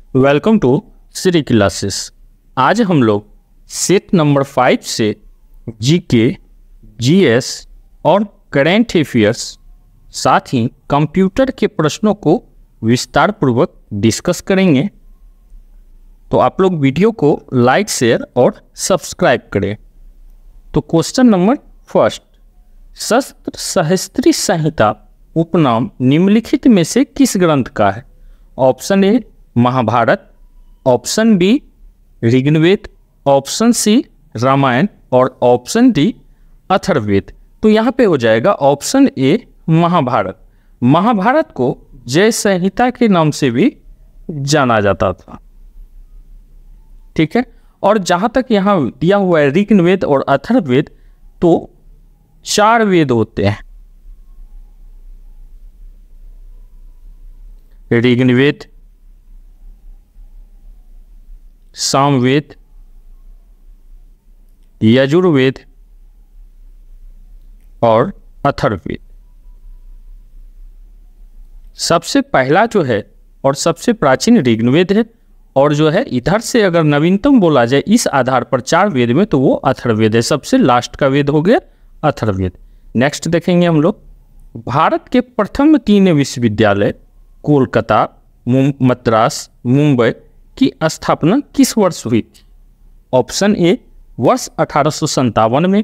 Welcome to Shri classes. आज हम लोग सेट नंबर 5 से जीके, जीएस और करेंट अफेयर्स साथ ही कंप्यूटर के प्रश्नों को विस्तार पूर्वक डिस्कस करेंगे। तो आप लोग वीडियो को लाइक, शेयर और सब्सक्राइब करें। तो क्वेश्चन नंबर फर्स्ट, शस्त्र सहस्त्री संहिता उपनाम निम्नलिखित में से किस ग्रंथ का है? Option A Mahabharata, option B Rigveda, option C Ramayana और ऑप्शन डी अथर्ववेद। तो यहाँ पे हो जाएगा ऑप्शन ए महाभारत। महाभारत को जय संहिता के नाम से भी जाना जाता था। ठीक है। और जहाँ तक यहाँ दिया हुआ है ऋग्वेद और अथर्ववेद, तो 4 वेद होते हैं। ऋग्वेद, सामवेद, यजुर्वेद और अथर्ववेद। सबसे पहला जो है और सबसे प्राचीन ऋग्वेद है, और जो है इधर से अगर नवीनतम बोला जाए इस आधार पर 4 वेद में, तो वो अथर्ववेद है। सबसे लास्ट का वेद हो गया अथर्ववेद। नेक्स्ट देखेंगे हम लोग, भारत के प्रथम 3 विश्वविद्यालय कोलकाता, मद्रास, मुंबई की स्थापना किस वर्ष हुई थी? ऑप्शन ए वर्ष 1857 में,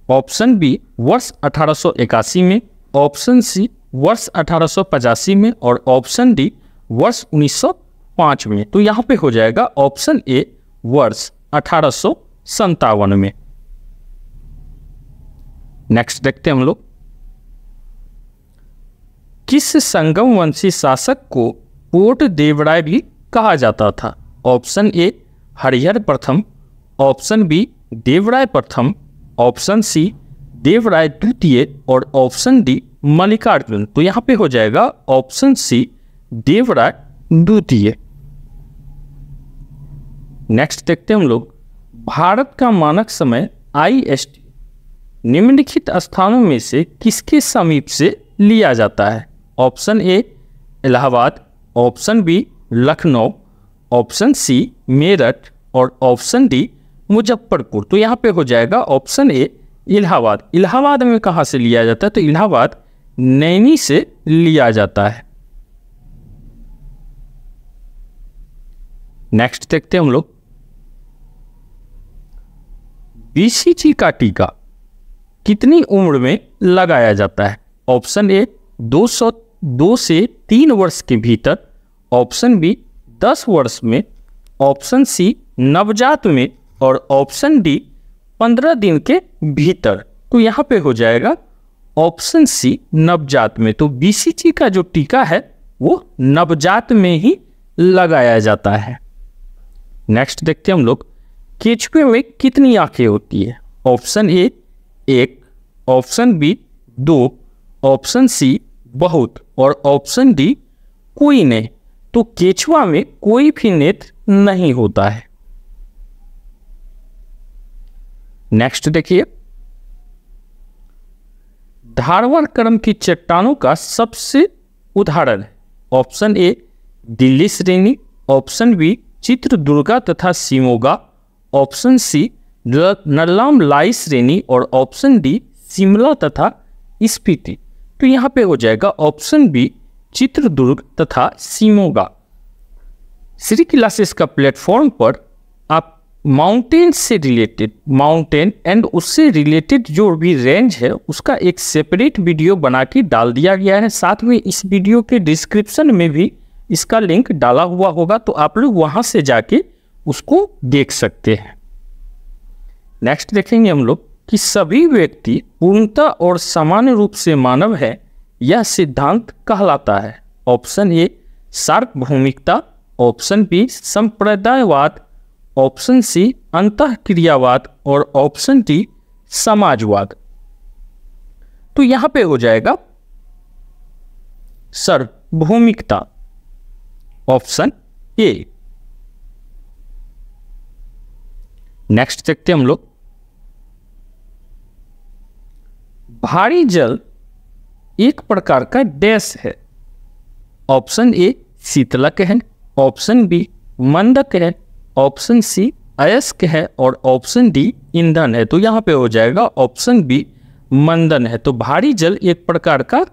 ऑप्शन बी वर्ष 1881 में, ऑप्शन सी वर्ष 1885 में और ऑप्शन डी वर्ष 1905 में। तो यहाँ पे हो जाएगा ऑप्शन ए वर्ष 1857 में। नेक्स्ट देखते हैं हम लोग, किस संगम वंशी शासक को पोर्ट देवराय भी कहा जाता था? ऑप्शन ए हरिहर प्रथम, ऑप्शन बी देवराय प्रथम, ऑप्शन सी देवराय द्वितीय और ऑप्शन डी मल्लिकार्जुन। तो यहाँ पे हो जाएगा ऑप्शन सी देवराय द्वितीय। नेक्स्ट देखते हैं हम लोग, भारत का मानक समय IST निम्नलिखित स्थानों में से किसके समीप से लिया जाता है? Option A Allahabad, option B Lucknow, option C Meerut और ऑप्शन डी मुजफ्फरपुर। तो यहाँ पे हो जाएगा ऑप्शन ए इलाहाबाद। इलाहाबाद में कहाँ से लिया जाता है? तो इलाहाबाद नैनी से लिया जाता है। नेक्स्ट देखते हैं हम लोग, BCG का टीका कितनी उम्र में लगाया जाता है? ऑप्शन ए 202 से 3 वर्ष के भीतर, ऑप्शन बी 10 वर्ष में, ऑप्शन सी नवजात में और ऑप्शन डी 15 दिन के भीतर। तो यहाँ पे हो जाएगा ऑप्शन सी नवजात में। तो BCG का जो टीका है वो नवजात में ही लगाया जाता है। नेक्स्ट देखते हैं हम लोग, केचुए में कितनी आंखें होती है? Option A 1, option B 2, option C बहुत और ऑप्शन डी कोई नहीं। तो केचुआ में कोई भी नेत्र नहीं होता है। नेक्स्ट देखिए, धारवाड़ क्रम की चट्टानों का सबसे उदाहरण है। ऑप्शन ए दिल्ली श्रेणी, ऑप्शन बी चित्रदुर्गा तथा शिमोगा, ऑप्शन सी नल्लाम लाई श्रेणी और ऑप्शन डी शिमला तथा स्पीति। तो यहाँ पे हो जाएगा ऑप्शन बी चित्रदुर्ग तथा शिमोगा। श्री क्लासेस का प्लेटफॉर्म पर आप माउंटेन से रिलेटेड, माउंटेन एंड उससे रिलेटेड जो भी रेंज है उसका एक सेपरेट वीडियो बना के डाल दिया गया है। साथ में इस वीडियो के डिस्क्रिप्शन में भी इसका लिंक डाला हुआ होगा, तो आप लोग वहाँ से जाके उसको देख सकते हैं। नेक्स्ट देखेंगे हम लोग कि सभी व्यक्ति पूर्णतः और समान रूप से मानव है, यह सिद्धांत कहलाता है। ऑप्शन ए सार्वभौमिकता, ऑप्शन बी संप्रदायवाद, ऑप्शन सी अंतःक्रियावाद और ऑप्शन डी समाजवाद। तो यहां पे हो जाएगा सार्वभौमिकता, ऑप्शन ए। नेक्स्ट देखते हैं हम लोग, भारी जल एक प्रकार का डैश है। ऑप्शन ए शीतलक है, ऑप्शन बी मंदक है, ऑप्शन सी अयस्क है और ऑप्शन डी ईंधन है। तो यहाँ पे हो जाएगा ऑप्शन बी मंदन है। तो भारी जल एक प्रकार का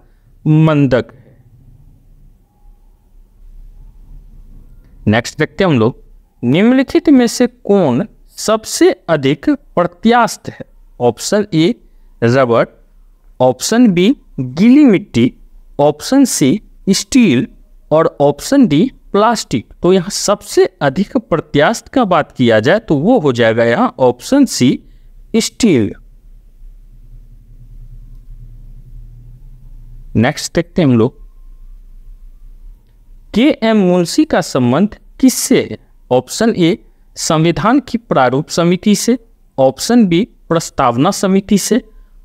मंदक है। नेक्स्ट देखते हैं हम लोग, निम्नलिखित में से कौन सबसे अधिक प्रत्यास्थ है? Option A rubber, option B गीली मिट्टी, ऑप्शन सी स्टील और ऑप्शन डी प्लास्टिक। तो यहाँ सबसे अधिक प्रत्यास्थ का बात किया जाए तो वो हो जाएगा यहाँ ऑप्शन सी स्टील। नेक्स्ट देखते हैं हम लोग, के एम मुंशी का संबंध किससे है? ऑप्शन ए संविधान की प्रारूप समिति से, ऑप्शन बी प्रस्तावना समिति से,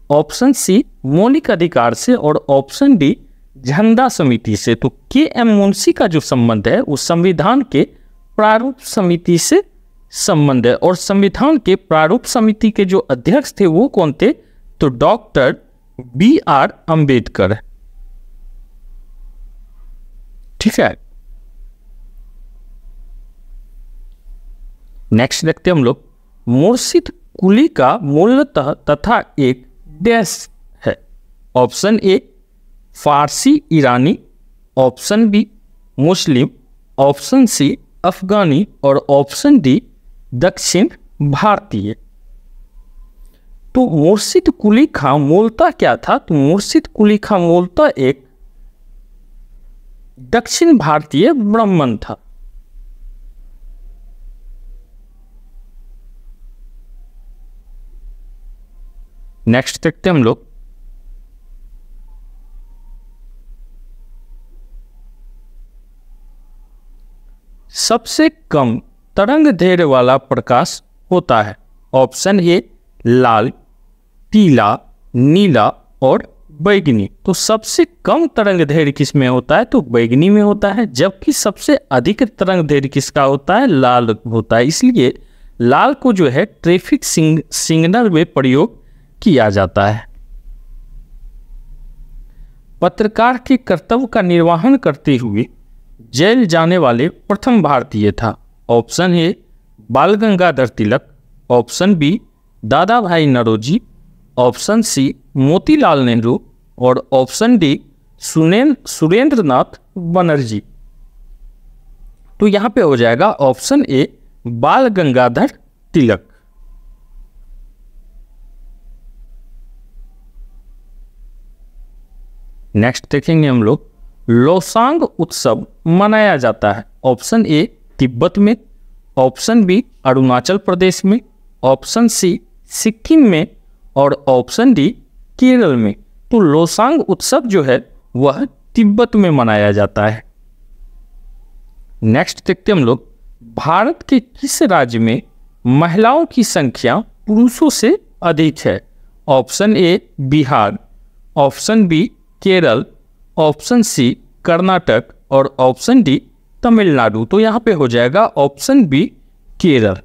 ऑप्शन सी मौलिक अधिकार से और ऑप्शन डी झंडा समिति से। तो के एम मुंशी का जो संबंध है वो संविधान के प्रारूप समिति से संबंध है। और संविधान के प्रारूप समिति के जो अध्यक्ष थे वो कौन थे? तो डॉक्टर बी आर अंबेडकर। ठीक है। नेक्स्ट देखते हैं हम लोग, मुर्शिद कुली का मूलतः तथा एक डैश है। ऑप्शन ए फारसी ईरानी, ऑप्शन बी मुस्लिम, ऑप्शन सी अफगानी और ऑप्शन डी दक्षिण भारतीय। तो मुर्शिद कुली खां मूलतः क्या था? तो मुर्शिद कुली खां मूलतः एक दक्षिण भारतीय ब्राह्मण था। नेक्स्ट देखते हैं हम लोग, सबसे कम तरंग दैर्घ्य वाला प्रकाश होता है। ऑप्शन ए लाल, पीला, नीला और बैगनी। तो सबसे कम तरंग दैर्घ्य किस में होता है? तो बैगनी में होता है। जबकि सबसे अधिक तरंग दैर्घ्य किसका होता है? लाल होता है। इसलिए लाल को जो है ट्रैफिक सिग्नल में प्रयोग किया जाता है। पत्रकार के कर्तव्य का निर्वहन करते हुए जेल जाने वाले प्रथम भारतीय था। ऑप्शन ए बाल गंगाधर तिलक, ऑप्शन बी दादा भाई नौरोजी, ऑप्शन सी मोतीलाल नेहरू और ऑप्शन डी सुरेंद्र नाथ बनर्जी। तो यहां पे हो जाएगा ऑप्शन ए बाल गंगाधर तिलक। नेक्स्ट देखेंगे हम लोग, लोसांग उत्सव मनाया जाता है। ऑप्शन ए तिब्बत में, ऑप्शन बी अरुणाचल प्रदेश में, ऑप्शन सी सिक्किम में और ऑप्शन डी केरल में। तो लोसांग उत्सव जो है वह तिब्बत में मनाया जाता है। नेक्स्ट देखते हम लोग, भारत के किस राज्य में महिलाओं की संख्या पुरुषों से अधिक है? Option A Bihar, option B Kerala, option C Karnataka और ऑप्शन डी तमिलनाडु। तो यहाँ पे हो जाएगा ऑप्शन बी केरल।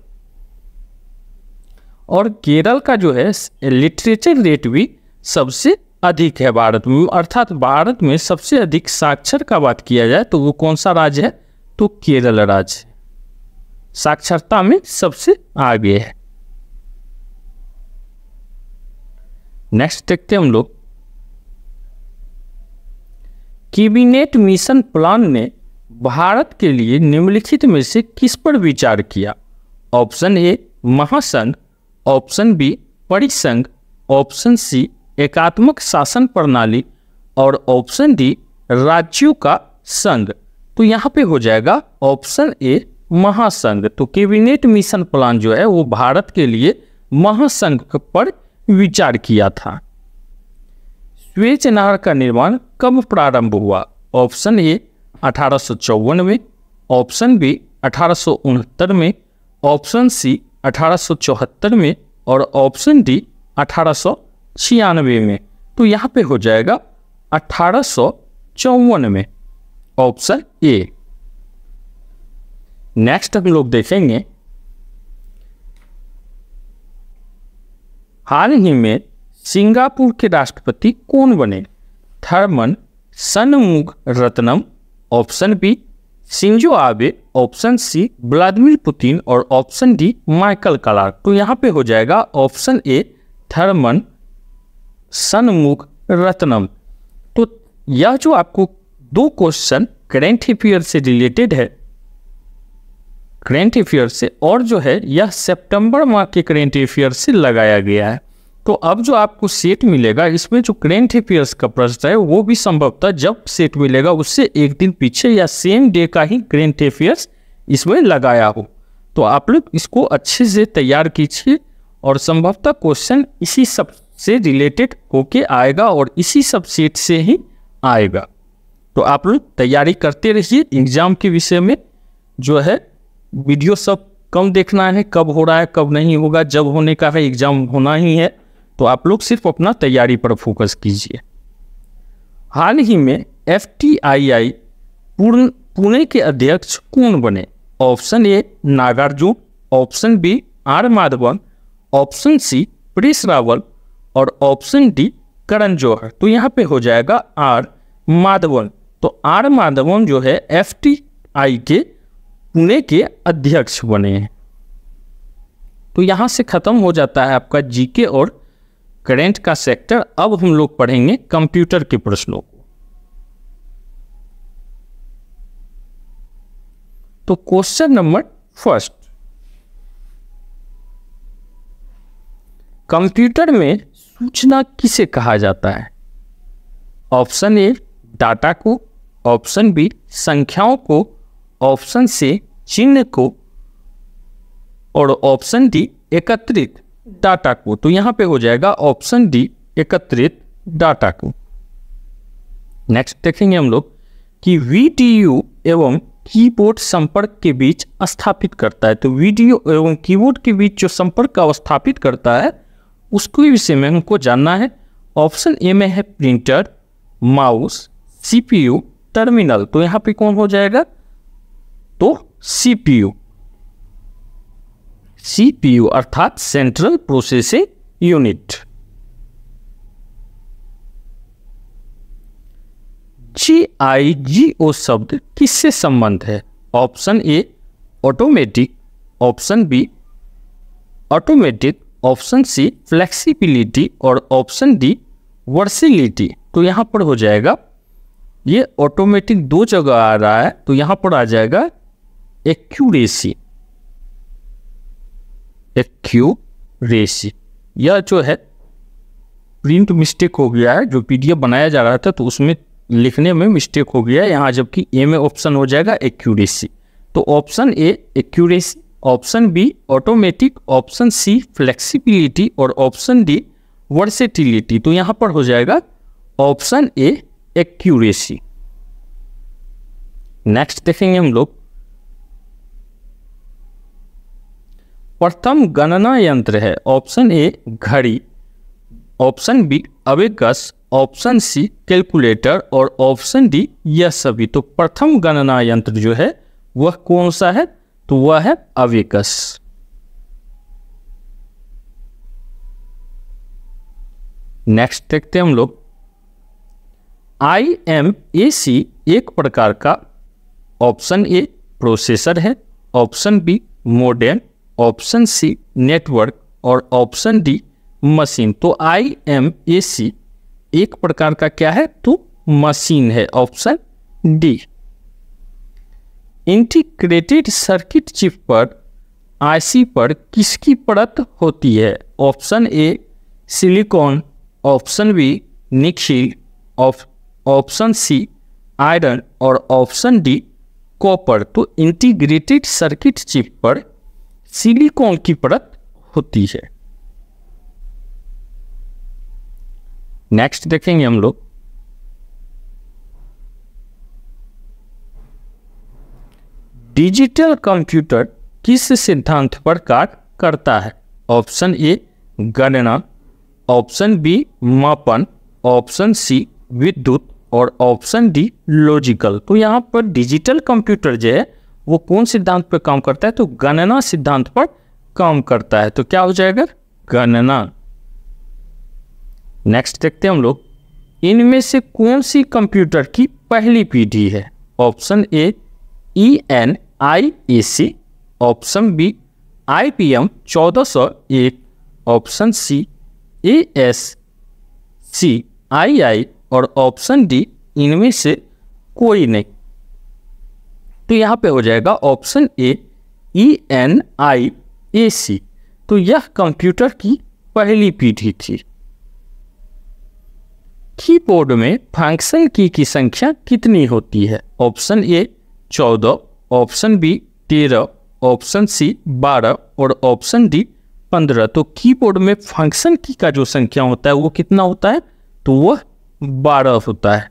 और केरल का जो है लिटरेचर रेट भी सबसे अधिक है भारत में, अर्थात भारत में सबसे अधिक साक्षर का बात किया जाए तो वो कौन सा राज्य है? तो केरल राज्य साक्षरता में सबसे आगे है। नेक्स्ट देखते हैं हम लोग, कैबिनेट मिशन प्लान ने भारत के लिए निम्नलिखित में से किस पर विचार किया? ऑप्शन ए महासंघ, ऑप्शन बी परिसंघ, ऑप्शन सी एकात्मक शासन प्रणाली और ऑप्शन डी राज्यों का संघ। तो यहाँ पे हो जाएगा ऑप्शन ए महासंघ। तो कैबिनेट मिशन प्लान जो है वो भारत के लिए महासंघ पर विचार किया था। स्वेज नहर का निर्माण कब प्रारंभ हुआ? ऑप्शन ए 1854 में, ऑप्शन बी 1869 में, ऑप्शन सी 1874 में और ऑप्शन डी 1896 में। तो यहाँ पे हो जाएगा 1854 में, ऑप्शन ए। नेक्स्ट हम लोग देखेंगे, हाल ही में सिंगापुर के राष्ट्रपति कौन बने? Tharman Shanmugaratnam, option B Shinzo Abe, option C Vladimir Putin और ऑप्शन डी माइकल क्लार्क। तो यहाँ पे हो जाएगा ऑप्शन ए थर्मन षणमुगरत्नम। तो यह जो आपको दो क्वेश्चन करेंट अफेयर से रिलेटेड है, करेंट अफेयर से, और जो है यह सितंबर माह के करेंट अफेयर से लगाया गया है। तो अब जो आपको सेट मिलेगा इसमें जो करेंट अफेयर्स का प्रश्न है वो भी संभवतः जब सेट मिलेगा उससे एक दिन पीछे या सेम डे का ही करेंट अफेयर्स इसमें लगाया हो। तो आप लोग इसको अच्छे से तैयार कीजिए और संभवतः क्वेश्चन इसी सब से रिलेटेड होके आएगा और इसी सब सेट से ही आएगा। तो आप लोग तैयारी करते रहिए। एग्जाम के विषय में जो है वीडियो सब कम देखना है, कब हो रहा है कब नहीं होगा, जब होने का है एग्जाम होना ही है। तो आप लोग सिर्फ अपना तैयारी पर फोकस कीजिए। हाल ही में FTII पुणे के अध्यक्ष कौन बने? Option A Nagarjuna, option B R Madhavan, option C Paresh Rawal और ऑप्शन डी करण जौहर। तो यहाँ पे हो जाएगा आर माधवन। तो आर माधवन जो है FTI के पुणे के अध्यक्ष बने हैं। तो यहाँ से खत्म हो जाता है आपका जीके और करेंट का सेक्टर। अब हम लोग पढ़ेंगे कंप्यूटर के प्रश्नों को। तो क्वेश्चन नंबर फर्स्ट, कंप्यूटर में सूचना किसे कहा जाता है? ऑप्शन ए डाटा को, ऑप्शन बी संख्याओं को, ऑप्शन सी चिन्ह को और ऑप्शन डी एकत्रित डाटा को। तो यहां पे हो जाएगा ऑप्शन डी एकत्रित डाटा को। नेक्स्ट देखेंगे हम लोग कि वीडीयू एवं कीबोर्ड संपर्क के बीच स्थापित करता है। तो वीडियो एवं कीबोर्ड के बीच जो संपर्क स्थापित करता है उसके विषय में हमको जानना है। ऑप्शन ए में है प्रिंटर, माउस, CPU, टर्मिनल। तो यहां पे कौन हो जाएगा? तो CPU अर्थात सेंट्रल प्रोसेसिंग यूनिट। GIGO शब्द किससे संबंध है? Option A automatic, option B automatic, option C flexibility और ऑप्शन डी वर्सिलिटी। तो यहां पर हो जाएगा, ये ऑटोमेटिक दो जगह आ रहा है तो यहां पर आ जाएगा एक्यूरेसी। यह जो है प्रिंट मिस्टेक हो गया है, जो PDF बनाया जा रहा था तो उसमें लिखने में मिस्टेक हो गया है यहाँ, जबकि ए में ऑप्शन हो जाएगा एक्यूरेसी। तो option A accuracy, option B automatic, option C flexibility और ऑप्शन डी वर्सेटिलिटी। तो यहाँ पर हो जाएगा ऑप्शन ए एक्यूरेसी। नेक्स्ट देखेंगे हम लोग, प्रथम गणना यंत्र है। ऑप्शन ए घड़ी, option B abacus, option C calculator और ऑप्शन डी यह सभी। तो प्रथम गणना यंत्र जो है वह कौन सा है? तो वह है अबेकस। नेक्स्ट देखते हैं हम लोग, IMAC एक प्रकार का ऑप्शन ए प्रोसेसर है, option B modem, option C network और ऑप्शन डी मशीन। तो IMAC एक प्रकार का क्या है? तो मशीन है, option D. Integrated circuit chip पर IC पर किसकी परत होती है? Option A silicon, option B nickel, option C iron और ऑप्शन डी कॉपर। तो इंटीग्रेटेड सर्किट चिप पर सिलिकॉन की परत होती है। नेक्स्ट देखेंगे हम लोग, डिजिटल कंप्यूटर किस सिद्धांत पर कार्य करता है? ऑप्शन ए गणना, ऑप्शन बी मापन, ऑप्शन सी विद्युत और ऑप्शन डी लॉजिकल। तो यहाँ पर डिजिटल कंप्यूटर जो है वो कौन सिद्धांत पर काम करता है? तो गणना सिद्धांत पर काम करता है। तो क्या हो जाएगा? गणना। नेक्स्ट देखते हैं हम लोग, इनमें से कौन सी कंप्यूटर की पहली पीढ़ी है? Option A ENIAC, option B IPM 1401, option C ASCII और ऑप्शन डी इनमें से कोई नहीं। तो यहाँ पे हो जाएगा ऑप्शन ए ENIAC। तो यह कंप्यूटर की पहली पीढ़ी थी। कीबोर्ड में फंक्शन की संख्या कितनी होती है? Option A 14, option B 13, option C 12 और ऑप्शन डी 15। तो कीबोर्ड में फंक्शन की का जो संख्या होता है वो कितना होता है? तो वह 12 होता है।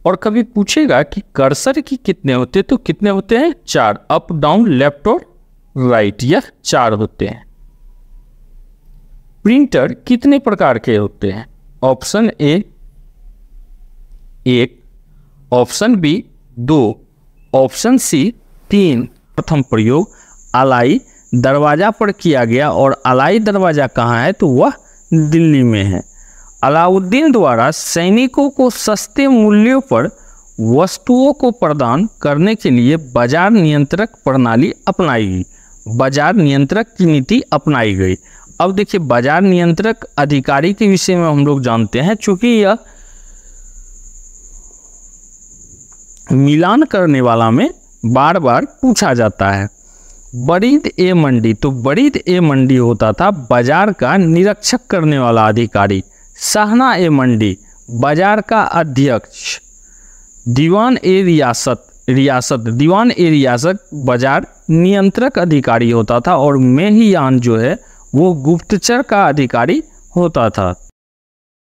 और कभी पूछेगा कि कर्सर की कितने होते हैं, तो कितने होते हैं? 4। अप डाउन लेफ्ट और राइट, यह 4 होते हैं। प्रिंटर कितने प्रकार के होते हैं? Option A 1, option B 2, option C 3। प्रथम प्रयोग अलाई दरवाजा पर किया गया और अलाई दरवाजा कहाँ है? तो वह दिल्ली में है। अलाउद्दीन द्वारा सैनिकों को सस्ते मूल्यों पर वस्तुओं को प्रदान करने के लिए बाजार नियंत्रक प्रणाली अपनाई गई, बाजार नियंत्रक की नीति अपनाई गई। अब देखिए, बाजार नियंत्रक अधिकारी के विषय में हम लोग जानते हैं, चूंकि यह मिलान करने वाला में बार बार पूछा जाता है। बरीद ए मंडी, तो बरीद ए मंडी होता था बाजार का निरीक्षक करने वाला अधिकारी। शाहना ए मंडी बाजार का अध्यक्ष। दीवान ए रियासत बाजार नियंत्रक अधिकारी होता था। और मेहियान जो है वो गुप्तचर का अधिकारी होता था।